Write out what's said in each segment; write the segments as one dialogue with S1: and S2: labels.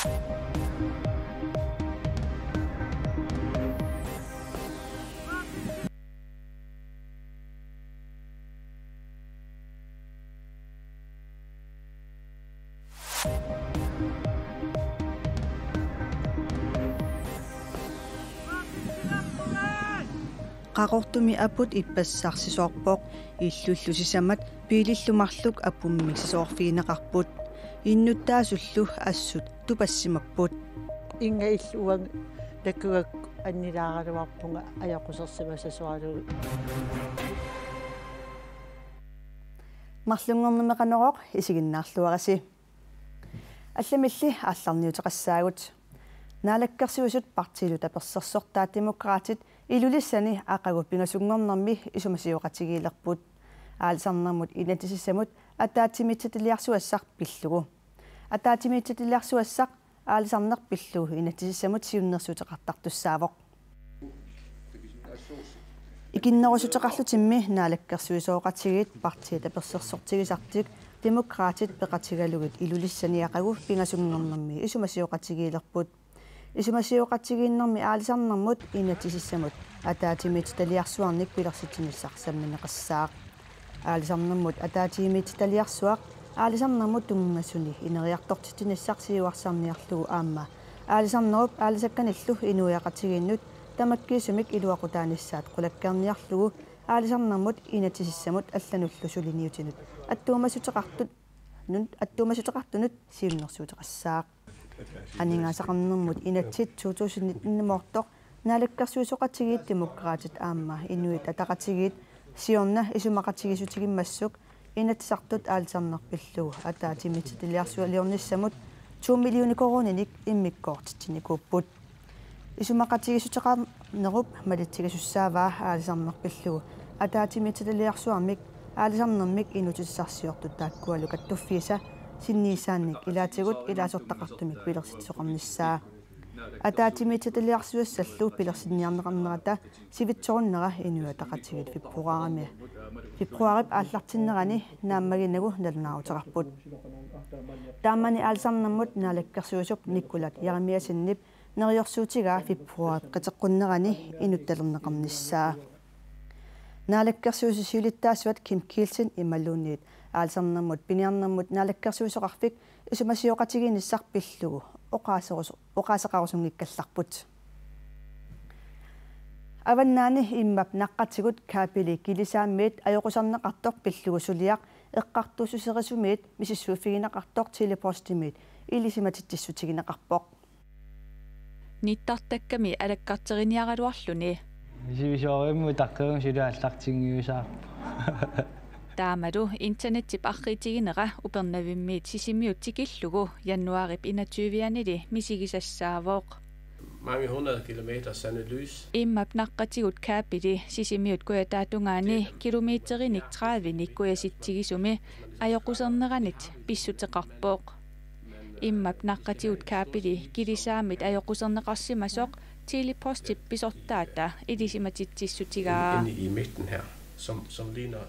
S1: Qaqortumi aput ippassarsisoorpoq illullusisamat piilillumarluk apummiksisoorfiineqarput innuttaasullu assut tupassimapпут
S2: inga illuang takugak annilaaraluarpunga ajaqusерсимасасуалуги
S1: марлунгорнумеқанероқ исигиннаарлуараси алламилли аалларниутеқассаагут наалаккерсуусут партилу таперсерсортаа демократит илулиссани аақагу пингасунгорнэрми исумасиоқатигиилерпут аалсарнэрмут инатисиссамут атаатимитсатилиарсуассақ пиллугу атаатимитсатилиарсуассақ аалсарнер пиллугу инатисиссамут сиуннерсутеқартартуссаавоқ икиннерусутеқарлутимми наалаккерсуисооқатигит партия таперсерсортигисартик демократит пеқатигалугит илулиссани аақагу пингасунгорнэрми исумасиоқатигиилерпут исумасиоқатигииннэрми аалисарнэрмут инатисиссамут атаатимит талиарсуарник пилерситсинissaq самминеқассаақ аалисарнэрмут атаатимит талиарсуақ аалисарнэрмут тунгнасуни инериартортитиниссақ сиуарсарниарлугу аама аалисарнеруп аалисакканиллу инуяқатигииннут тамаккиисумик илуақутааниссаат қулаккерниарлугу аалисарнэрмут инатисиссамут аллануллу сулиниутинут аттуумасутеқартунут сиуннэрсуутеқассаақ анингасақарнэрмут инатсит 2019 наалаккерсуисоқатигиит демократит аама инуит атақатигиит сиорна исумақатигисутигиммассук инатсартут аалсарнерпиллугу атаатимитситилиарсуалиорниссамут 2 миллиони корониник иммиккоортитсиникууппут исумақатигисутеқарнеруп малитсигасуссааваа аалсарнерпиллугу атаатимитситилиарсуармик аалисарнэрмик инутиссарсиортут тааккуалу каттуффиса синниисаанник илаатигут илаасортақартумик пилерситсоқарниссаа атаатимитситилиарсуассаллу пилерсинниарнеқарнерата сивитсоруннера инуатақатигит фибруарип ааллартиннерани нааммагинагу налунаарутеқарпут таамани аалсарнэрмут наалаккерсуисуп никкулат ярамиасиннип нериорсуутигаа фибруарип қитеққуннерани инутталернеқарниссаа наалаккерсуусисиулиттаасуат Ким Килсен ималлуунниит аалсарнэрмут пиниарнэрмут наалаккерсуисоқарфик исумасиоқатигиниссар пиллугу оқаасеқарусунгиккалларпут аваннаани иммап наққатигут каапили килисааммиит аёқусарнеқартор пиллугу сулиақ эққартуусусерисумиит мисиссууффигинеқартор телепостимиит илисиматиттиссутигинеқарпоқ
S3: ниттартакками алаккартериниаралуарлуни
S4: сивисоримму таққерун силааллартингиусаа
S3: таамалу интернеттип арритигинера упернавиммиит сисимиуттикиллугу януарип 21-нили мисигисассаавоқ
S5: mange 100 kilometer sande lys.
S3: Иммап наққатигут каапили сисимиут куятаатунгаани километериник 30ник куяситтигисуми аёқусернеранит писсутеқарпооқ иммап наққатигут каапили килисаамит аёқусернеқарсимасоқ телепостип писортаата илисиматитсиссутигаа
S5: Inde i midten her, som ligner.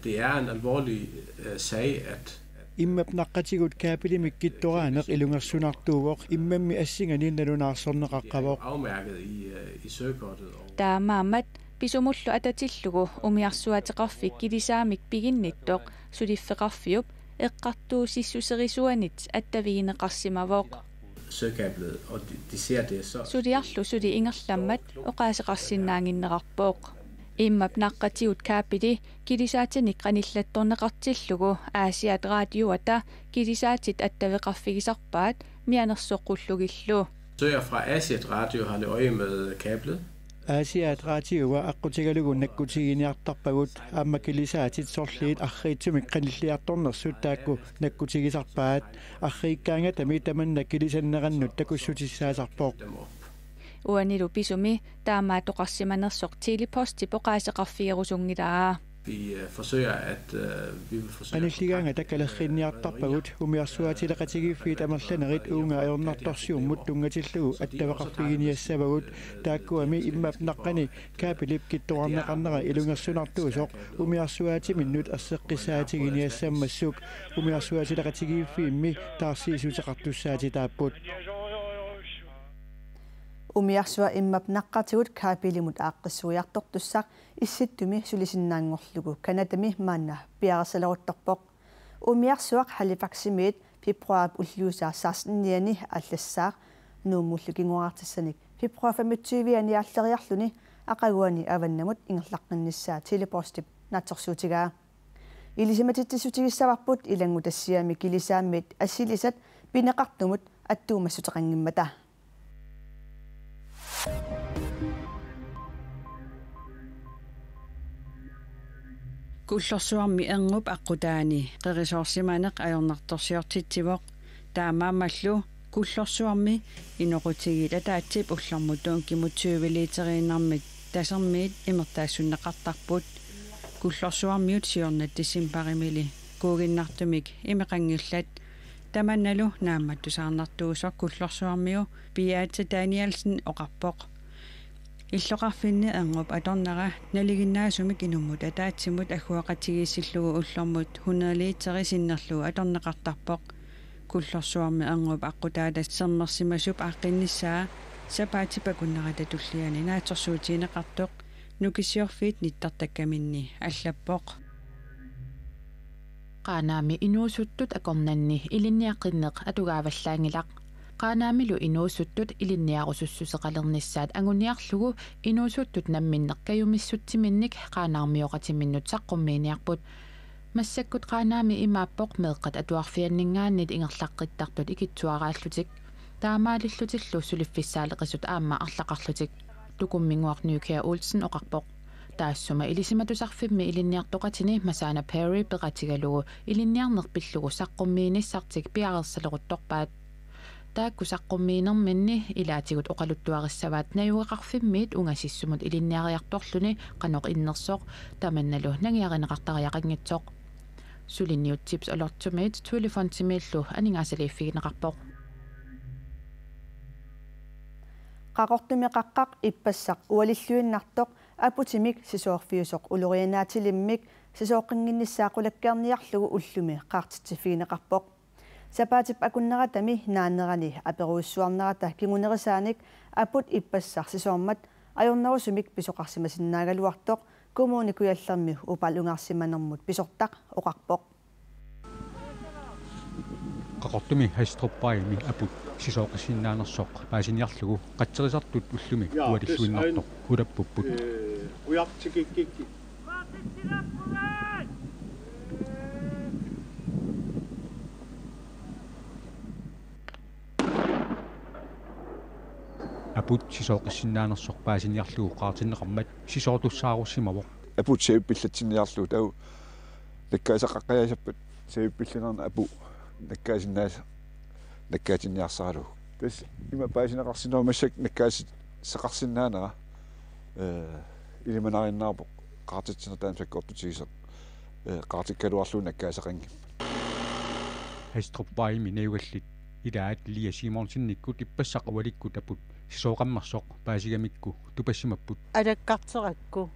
S5: Det er en alvorlig sag, at
S6: иммап наққатигут каапилимик киттораанеқ илунгерсунартуувоқ иммамми ассингани налунаарсорнеқаққавоқ
S5: afmærket i søgekortet.
S3: таамаамат писумуллу ататиллугу умиарсуатеқарфик килисаамик пигинниттоқ сулиффеқарфиуп эққартуусиссусерисуанит аттавигинеқарсимавоқ
S5: Søgekablet, og de ser det så.
S3: сулиарлу сули ингерламмат оқаасеқарсинаангиннеқарпооқ иммап наққатигут каапили килисаатиник қаниллатторнеқартиллугу аасиат радиуата килисаатит аттавеқарфигисарпаат мианерсоққуллугиллу
S5: Søger fra Asiat Radio har øje med kablet.
S6: аасиаат раатиуа аққутигалугу наккутигиниартарпагут аама килисаатит сорлиит арриитсумик қаниллиарторнерсут таакку наккутигисарпаат аррииккаанга тами таманна килисаннераннут такуссутиссаасарпооқ
S3: уанилу писуми таамаатоқарсиманерсоқ телепостип оқаасеқарфигерусунгилаа
S5: Vi forsøger at vi vil forsøge.
S6: аниллигаанга таккалерринниартарпагут умиарсуатилеқатигиффиит амерланерит уунга аёрнарторсиуммут тунгатиллугу аттавеқарпигиниассавагут тааккуами иммап наққани каапилип китторарнеқарнера илунгерсунартуусоқ умиарсуатиминнут ассеққисаатигиниассаммассук умиарсуатилеқатигиффиимми таарсиисутеқартуссаати тааппут
S1: umiarsua immap naqqatigut kaapilimut aaqqissuiartortussaq issittumi sulisinnaangorlugu kanatami maanna piarasalaruttарпоq umiarsuaq Halifaximiit februar ulliusaa 16-niani аллассаақ nuumullu kinguartissanik februar 25-ani alleriarluni aqaguani avannamut ingerlaqqinnissaa teleposti naatsorsuutigaa ilisimatittissutigissavарпут илангутассиами килисааммит ассилисат пинеқартумут аттуумассутеқангиммата
S7: куллорсуарми ангуп аққутаани қерисоорсиманеқ ajornartorsiortitsivoq таамаамаллу куллорсуарми иноқутигит атаатсип уллэрмутуун кимутсуивилиитерииннармик тасермиит имертаассуннеқартарпут куллорсуармиут сиорнат тиссимпаримили куугиннартумик имеқангиллат таманналу наамматтусаарнартуусоқ куллорсуармиу пиаатса Даниэлсен оқарпоқ иллоқарфинни ангуп аторнера налигиннаасумик инуммут атаатсимут агуақатигииссиллугу уллэрмут 100 литери синнерлугу аторнеқартарпоқ куллорсуарми ангуп аққутаата сермерсимасуп ааққинниссаа сапаатипакуннерата туллиани наатсорсуутиинеқартоқ нукисиорфит ниттартаккаминни аллаппоқ
S8: qaanaami inuusuttut akornanni ilinniaqqinneq atugaavallaangilaq qaanaamilu inuusuttut ilinniarusussuseqalernissaat anguniarlugu inuusuttut namminneqqayumissutsiminnik qaanaarmioqatiminnut saqqummiiniarput massakkut qaanaami imaappoq meeqqat atuarfianningaannit ingerlaqqittartut ikitsuaraаллутик таамаалиллутиллу сулиффиссаалеқисут аама арлақарлутик тукуммингуар Ньюкеа Олсен оқарпоқ таассума илисиматусарфимми илинниартоқатини масаана Перри пеқатигалугу илинниарнерпиллугу саққуммииниссартик пиарерсалерутторпаат таакку саққуммиинерминни илаатигут оқалуттуариссаваат наюеқарфиммиит унгасиссумут илинниариарторлуни қаноқ иннерсоқ таманналу нагиаринеқартариақангитсоқ сулинниут типс олортумит тулифонтимииллу анигаасалииффигинеқарпоқ
S1: qaqortumiqaqqaq ippassaq ualilluinnartoq aputimik sisuorfiusoq ulurianaatilimik sisuoqqinginnissaaqulakkaarniarlugu ullumi qaartitsiffigineqarpoq sapaatip akunneratami naanerani aperuussuarnerata kingunerisaanik aput ippassaq sisuormat ajornerusumik pisoqarsimasinnaaгаluartoq kommunikujallermi upalungarsimanermut pisortaq oqarpoq
S9: qaqortumi hastruppaimi aput сисооқиссиннаанерсоқ паасиниарлугу қатсерисартут уллуми уалиллуиннартоқ улаппуппут уяртикиккикки апут сисооқиссиннаанерсоқ паасиниарлугу qaartinneqarmat сисоортуссааруссимавоқ апут сеиппиллатсинниарлу тау таккаасаққаққаясаппат сеиппиллинерна апу наккаасиннааса наккаатинниарсаралу тас има паасинеқарсинермассак наккааси сеқарсиннаанера илиманариннаарпо qaartitsinерtaан саккортутигисеқ qaartikkaluарлу наккаасеқангим хеструппаими неугаллит илаат лия симонсинниккут иппассақаваликку тапут сисооқаммерсоқ паасигамикку тупассимаппут
S2: алаккартеракку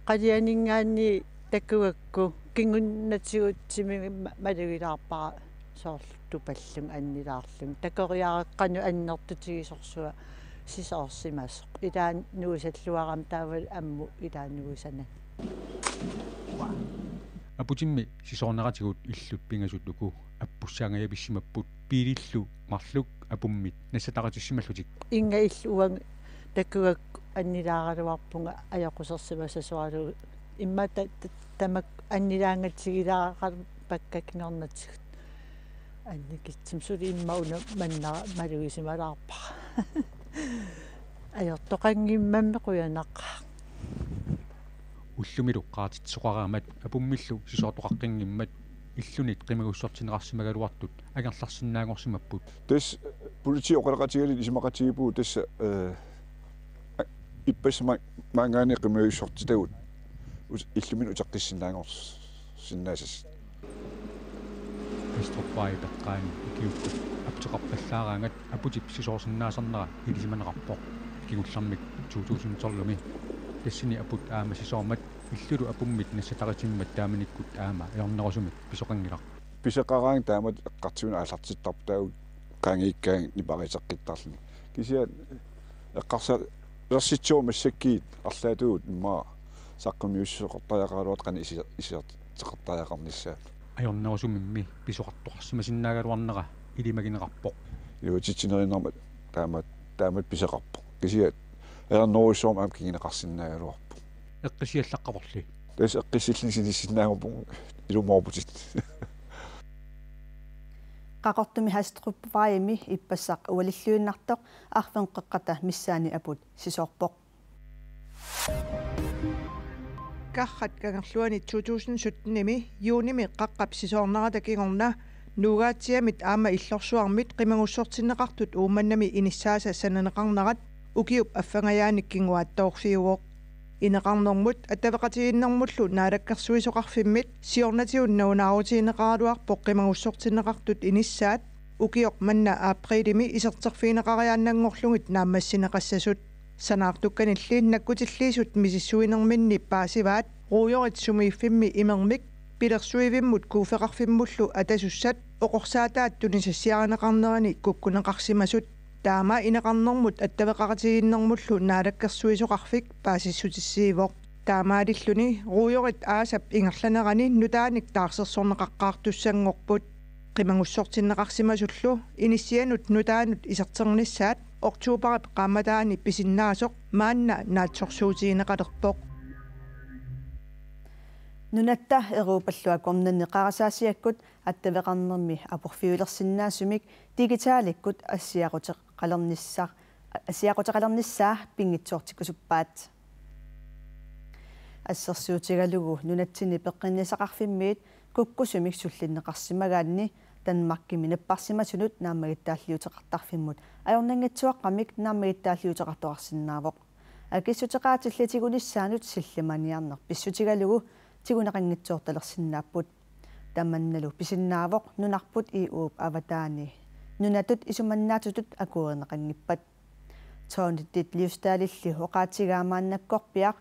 S2: қалианингаанни таккугакку кингуннатигутсими малугилаарпара соорлу паллум аннилаарлум такориареққану аннертутигисорсуа сисоорсимасоқ илаан нуусаллуарам таавал амму илаан нуусана
S9: апутимми сисоорнератигут иллут пингасуттуку аппуссаангаяписсимаппут пиилиллу марлук апуммит нассатаратиссималлутик
S2: инга иллуан таккугак аннилааралуарпунга аёқусерсимасасуалу имма тамак аннилаангатсигилаараа паккакингорнатсигут анникитсим сули иммауна манна малуисималаарпа аёртоқангиммамме қуянаққа уллумилу qaatitsoqaramat apumillu sisoortoqaqqinngimmat иллунит qimagussortineqarsimaгаluartut агерларсинаагорсимаппут тас полити оқалеқатигали исимақатигипуу тасса иппасма мангаани qimagussortitagут иллумин утеққиссинаагорс синнаасас пистроппай пеққаани икиукку аптеқарпаллаараангат апутип сисоорсиннаасарнера илисиманеқарпоқ кигуллармик 2012-ми тассини апут аама сисоормат иллулу апуммит нассатаритиммат тааманиккут аама аёрнерусумик писоқангилақ писеқараан таамат эққартигуна ааллартиттарпу тау qaangiikkaang niparisеққиттарлни
S10: кисиат эққарса ерситсуумассаккиит арлаатуут имма саққумиуссоқортаяқаалуат қани исиартеқартаяқарниссаат
S9: ajornerusumimmi pisuqartoqarsimasinnaagaluarnera ilimagинеқарпоқ
S10: юутитсинериннэрмат таамат писеқарпоқ кисиат ернорусуум аам кингинеқарсиннаагалуарпоқ
S9: эққисиаллаққаворли
S10: тас эққиссиллисинissиннаагупун илумоорпутит
S1: qaqortumi hastruppavaimi ippassaq ualilluinnartoq arfen qeqqata missaani aput sisoorpoq
S11: qarrat kangerluani 2017-imi juunimi qaqqap sisoornarata kingorna nuugaatiamit aama illorsuarmit qimangussortinneqartut uumannami inissaasa sananeqarnarat ukiup affangayaanik kinguaattoorfiuoq ineqarnermut ataveqatiginnermullu naalakkersuisoqarfimmit siornatiunnaunaarutiineqaraluarpoq qimangussortinneqartut inissaat ukiok manna aaprilimi iserterfiineqariaannanngorlugit naammassineqassasut sanaartukkanilliin nakkutilliisut misissuinerminni paasivaat ruujorit sumiiffimmi imermik pilersuivimmut kuufeqarfimmullu atasussat oqorsaataat tunisassiaraneqarnerani kukkuneqarsimasut taama ineqarnermut attaveqaratiginnermullu naalakkersuisoqarfik paasissutissiivoq taamaalilluni ruujorit aasap ingerlanerani nutaanik taarsersorneqaqqaartussangorput qimangussortinneqarsimasullu inissianut nutaanut iserternissaat oktuuparip qaamataani pisinnaasoq maanna naatsorsuutiineqalerpoq
S1: nunatta eruupallua kornanneqarasaasiakkut attaveqarnermi apurfiulersinnaasumik digitaalikkut assiaqoteqalernissaa pingitsoortikkusuppaat ассерсуутигалугу нунатсини пеққиннисақарфиммиит куккусумик суллиннеқарсимагаанни танмаккими наппарсимасунут наамагиттааллиутеқартарфиммут ajornangatsuaqqamik naamagиттааллиутеқартоқарсинаавоқ акиссутеқаатиллатигуниссаанут силлиманиарнер писсутигалугу тигунақингитсуорталерсинааппут таманналу писиннаавоқ нунарпут иууп аватаани нунатут исуманнаатутут акуернеқангиппат тоонитит лиустаалилли оқаатигаамааннаккорпиақ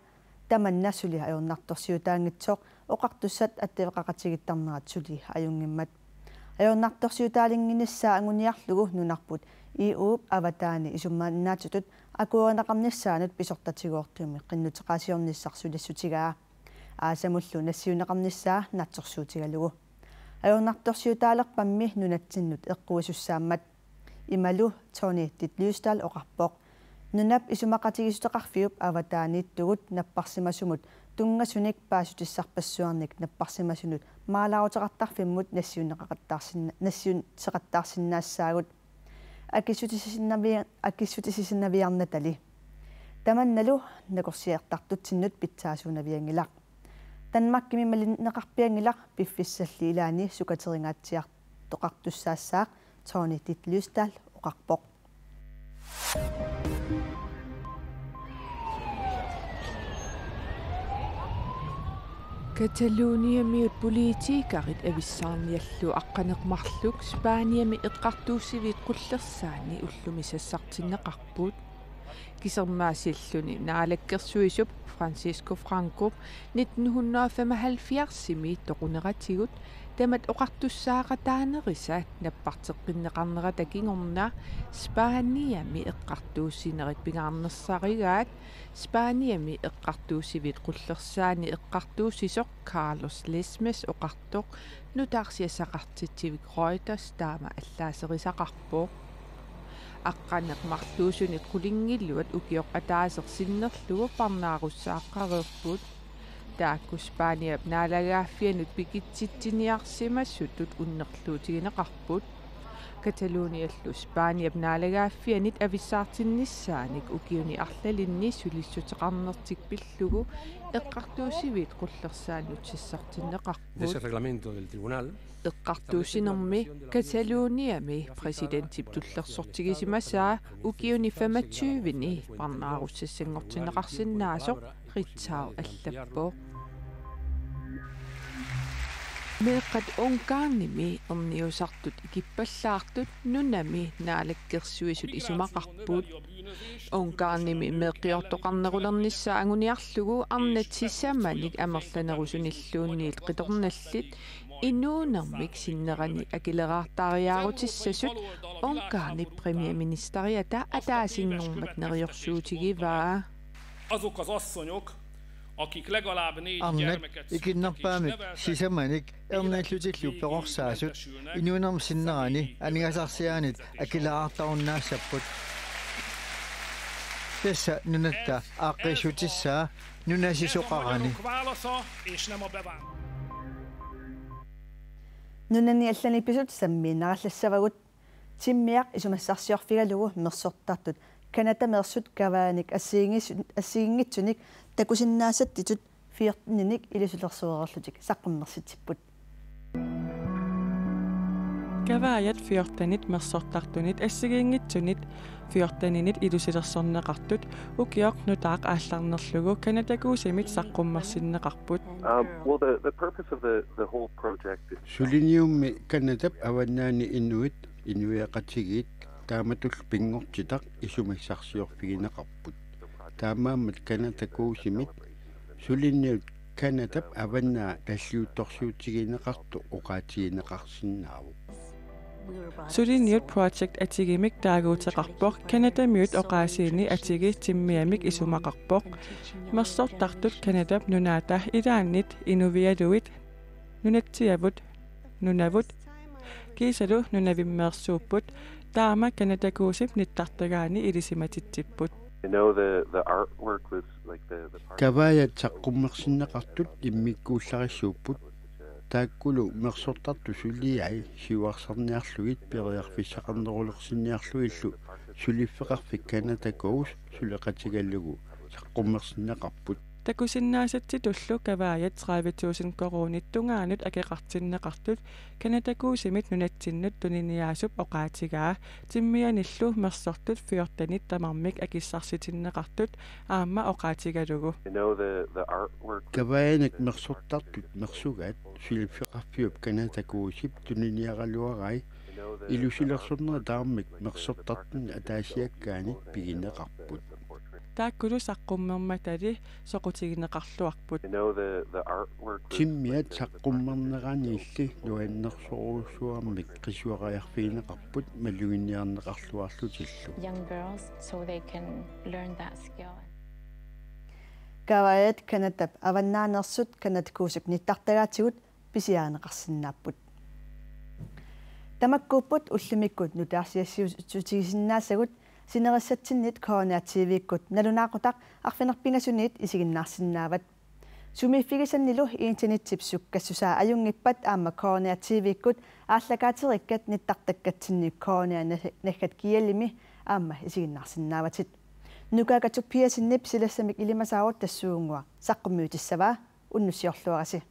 S1: таманнасули ajornartorsiutaangitsoq oqartussat attevaqaqatigittarnerat suli ajungimmat ajornartorsiutaalinginnissaa anguniarlugu nunarput iuup avataani isummaannaatutut akuereneqarnissaanut pisortatiguortuumi qinnuteqaasiornissarsuliссутигаа aasamullu nassiuneqarnissaa natsorsuutigalugu ajornartorsiutaalerpammi nunattinnut eqquissussaammat imalu toonittit liustal oqarpoq nunap isumaqatigisutaqarfiup avataaniittugut napparsimasumut tuнгасуник паасутиссарпассуарник наппарсимасунут маалаарутеқартарфиммут нассиун сеқаттаарсиннаассаагут акиссутисисиннавиарнатали таманналу накорсиартартутсиннут питсаасуунавиангилақ танмаккими малиннеқарпиангилақ пиффиссалли илаани сукатерингаатсиартоқартуссаассаақ тоони титлюстал оқарпоқ
S8: Kataloniami politiikarit avissarniallu aqqaneqmarluk Spaniami eqqartuussivit qullersaani ullumisassartinneqarput kisermaasilluni naalakkersuisup Francisco Franco 1975-simi toquneraatigut tamat oqartussaaqataanerissaat napparteqqinneqarnerata kingorna Spaniami eqqartuussinerit pingaarnersarigaat Spaniami eqqartuussivit qullersaani eqqartuussisoq Carlos Lesmes oqartoq nutaarsiassaqartitsivik Reuters taama allaaserisaqarpoq aqqaneqmarluusunit qulinngilluat ukioq ataasersinnerlugu parnaarussaaqqareerput taakku Spaniap naalagaaffianut pikitsitsiniarsimassutut unnerluutigineqarput Kataloniallu Spaniap naalagaaffianit avissaartinnissaanik ukiuni arlalinni sulissuteqarnertik pillugu eqqartuusivit qullersaannut sissartinneqarput
S5: Ese reglamento del tribunal
S8: eqqartuusinermi Kataloniami presidentip tullersortigisimasaa ukiuni 25-ni parnaarussassanngortineqarsinnaasoq Ritzau allappo meeqqat onkaarnimi erniusartut ikippallaartut nunami naalakkersuisut isumaqarput onkaarnimi meeqqiortoqarnerulernissaa anguniarlugu arnatsissamanik amerlanerusunilluunniit qitornallit инуунэрмик синнерани акилераартариаарутиссасут онкаарни премиерministeriata атаасингормат нериорсуутигиваа
S12: azok az asszonyok, akik legalább 4 gyermeket
S6: ikinnerpaamik sisamanik ernaallutillu peqorsaasut inuunerm sinnerani anigasarsiaanit akileraartarunnaassapput tessa nunatta aaqqissutissaa nunasisoqarani
S1: nunani allani pisut sammiinarallasavagut timmiaq isumassarsiorfigalugu mersortartut kanata mersut kavaanik assiingitsunik takusinnaasattitut fiirtninik ilisulersuererlutik saqqummersitipput
S13: kavaajat fiortanit mersortartunit assigiingitsunit fiortaninit ilusilersorneqartut ukiornutaaq aallarnerlugu kanatakuusimit saqqummersinneqarput
S14: well the purpose of the whole project is
S15: suliniummi kanatap avannaani inuit inuiaqatigit taamatul pingortitaq isumassarsiorfigineqarput taamaammat kanatakuusimit sulinniut kanatap avannaa talliuttorsuutigineqartu oqaatigineqarsinnaavu
S13: Suliniut project atigimik taaguuteqarpoq kanatamiut oqaasiini atigi timmiamik isumaqarpoq mersortartut kanatap nunaata ilaannit inuvialuit nunatsiavut nunavut kiisalu nunavimmeersuupput taama kanatakuusip nittartagaani ilisimatittipput
S14: the artwork was like the
S15: kavaayat saqqummersinneqartut immikkuullarissuupput taakkulu mersortartu suliai siuarsarniarlugit periarfissaqarnerulersinniarluillu suliffeqarfik kanatakuus suleqatigallugu saqqummersinneqarput
S13: takusinnaasatitullu kavaayat 30,000 korunittungaanut akeqartinneqartut kanatakuusimit nunatsinnut tuniniaasup oqaatigaa timmianillu mersortut fiortanit tamarmik akissarsitinneqartut aamma oqaatigalugu
S15: kavaayanak mersortartut mersugaat suliffeqarfiup kanatakuusip tuniniaraluarai ilusilersornera taarmik mersortartun ataasiakkaanit pigineqarput
S13: taakkulu saqqummermatali soqutigineqarluarput
S15: timmiat saqqummerneraniilli nuannersoruussuarmik qisuaqajarfiineqarput malluginniarneqarluarlutillu
S16: young girls so they can learn that skill
S1: kavaayat kanatap avannaanersut kanatkuusuk nittartagaatigut pisiaaneqarsinnaapпут tamakkuupput ullimikkut nutaarsiassiutigisinnaassagut sinerissatsinit koornaatiiviikkut nalunaaqutaq arfinerpingasuniit isiginnaarsinnaavat sumiffigisannilu internetipsuk kassusaa ajungippat aamma koornaatiiviikkut aallakaatirikkat nittartakkatsinniuk koornaanaggat kiallimi aamma isiginnaarsinnaavatit nukaakatuppiasinnip silassamik ilimasaarut tassuungua saqqummiutissavaa unnussiorluarasi